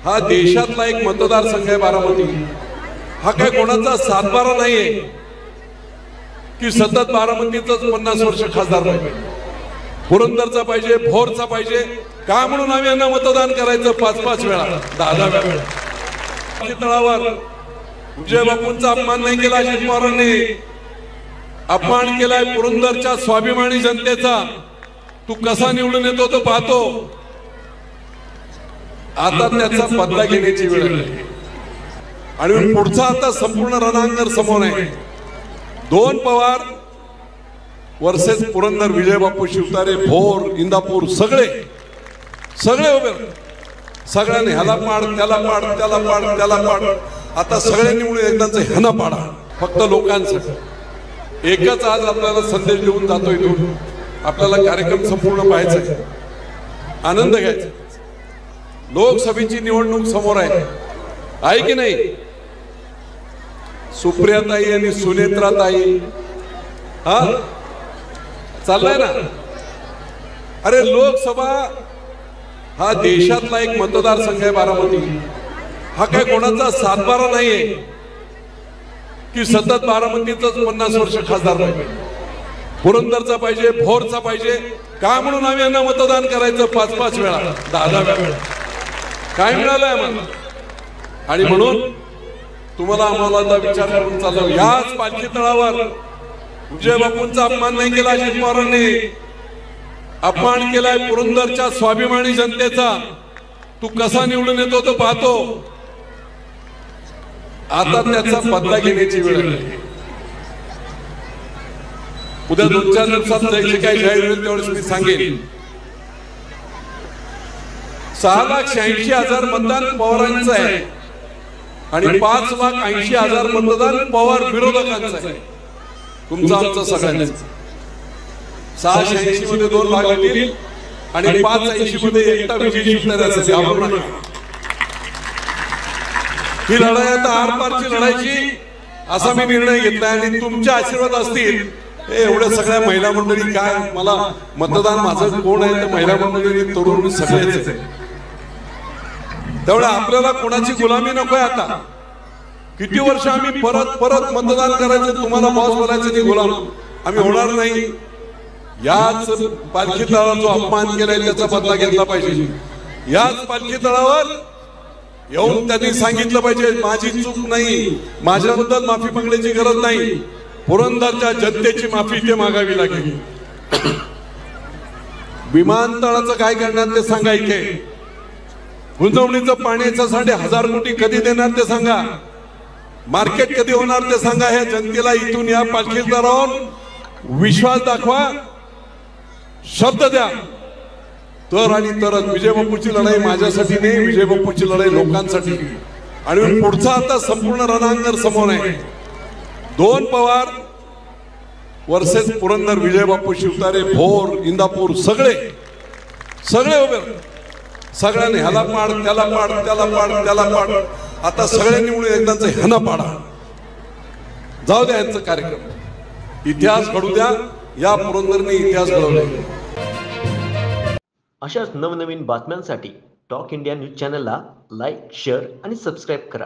हा देशातला एक मतदारसंघ आहे बारामती। हा काय कोणाचा सातबारा नाहीये की सतत बारामतीचाच 50 वर्ष खासदार पाहिजे, पुरंदरचा पाहिजे, भोरचा पाहिजे का म्हणून आम्ही यांना मतदान करायचं 5-5 वेळा, 10-10 वेळा। तळावर विजय बापूंचा अपमान नाही केला अजित पवारांनी, अपमान केलाय पुरंदरच्या स्वाभिमानी जनतेचा। तू कसा निवडून येतो तो पाहतो, आता त्याचा बदला घेण्याची वेळ आहे आणि पुढचा आता संपूर्ण रणांगण समोर आहे। 2 पवार वर्सेस पुरंदर, विजय बापू शिवतारे, भोर, इंदापूर सगळे उभे, सगळ्यांनी ह्याला पाड, त्याला पाड, त्याला पाड, त्याला पाड। आता सगळ्यांनी मिळून एकदाच ह्याला पाडा, फक्त लोकांसाठी। एकच आज आपल्याला संदेश देऊन जातो इथून, आपल्याला कार्यक्रम संपूर्ण पाहायचा आहे, आनंद घ्यायचा। लोकसभेची निवडणूक समोर आहे की नाही? सुप्रियाताई आणि सुनेत्राताई हा चाललाय ना। अरे लोकसभा हा देशातला एक मतदारसंघ आहे बारामती। हा काय कोणाचा सातबारा नाहीये की सतत बारामतीचाच 50 वर्ष खासदार पाहिजे, पुरंदरचा पाहिजे, भोरचा पाहिजे का म्हणून आम्ही यांना मतदान करायचं 5-5 वेळा, 10-10 वेळा। काय मिळालंय आम्हाला? आणि म्हणून तुम्हाला आम्हाला विचार करून चाललो, याच पालखी तळावर विजय बापूंचा अपमान नाही केला अजित पवारांनी, अपमान केलाय पुरंदरच्या स्वाभिमानी जनतेचा। तू कसा निवडून येतो तो पाहतो, आता त्याचा बदला घेण्याची वेळ आहे। उद्या 2-4 दिवसात जे काही जाहीर होईल तेवढेच मी सांगेन। 6,86,000 मतदान पवारांचं आहे आणि 5,80,000 मतदान पवार विरोधकांचं आहे, तुमचं आमचं सगळ्यांचं। 686 मध्ये 2 भाग होतील आणि 580 मध्ये एकटा विजय शिवतारे असेल। ही लढाई आता आरपारची लढायची असा मी निर्णय घेतला आणि तुमचे आशीर्वाद असतील। एवढ्या सगळ्या महिला मंडळी, काय मला मतदान माझं कोण आहे तर महिला मंडळी, तरुण सगळेच आहे, तेवढं आपल्याला कोणाची गुलामी नकोय। आता किती वर्ष आम्ही परत परत मतदान करायचं, तुम्हाला बॉस बोलायचं नाही, गुलाम आम्ही होणार नाही। याच पालखी तळावर जो अपमान केलाय त्याचा बदला घेतला पाहिजे। याच पालखी तळावर येऊन त्यांनी सांगितलं पाहिजे माझी चूक नाही, माझ्याबद्दल माफी मागण्याची गरज नाही, पुरंदरच्या जनतेची माफी ते मागावी लागेल। विमानतळाचं काय करणार ते सांगा, इथे गुंतवणुकीचं पाण्याच्या 1000 कोटी कधी देणार ते सांगा, मार्केट कधी होणार ते सांगा। ह्या जनतेला इथून या पालखी तळावर विश्वास दाखवा, शब्द द्या, तर आणि तरच। विजय बापूची लढाई माझ्यासाठी नाही, विजय बापूची लढाई लोकांसाठी आणि पुढचा आता संपूर्ण रणांगण समोर आहे। 2 पवार वर्सेस पुरंदर, विजय बापू शिवतारे, भोर, इंदापूर सगळे उभे, सगळ्यांनी ह्याला पाड, त्याला पाड, त्याला पाड, त्याला पाड। आता सगळ्यांनी मिळून एकदाच ह्याला पाडा, जाऊ द्या यांचा कार्यक्रम, इतिहास घडू द्या। या पुरंदरने इतिहास घडवलाय। अशाच नवनवीन बातम्यांसाठी टॉक इंडिया न्यूज चॅनलला लाईक, शेअर आणि सबस्क्राईब करा।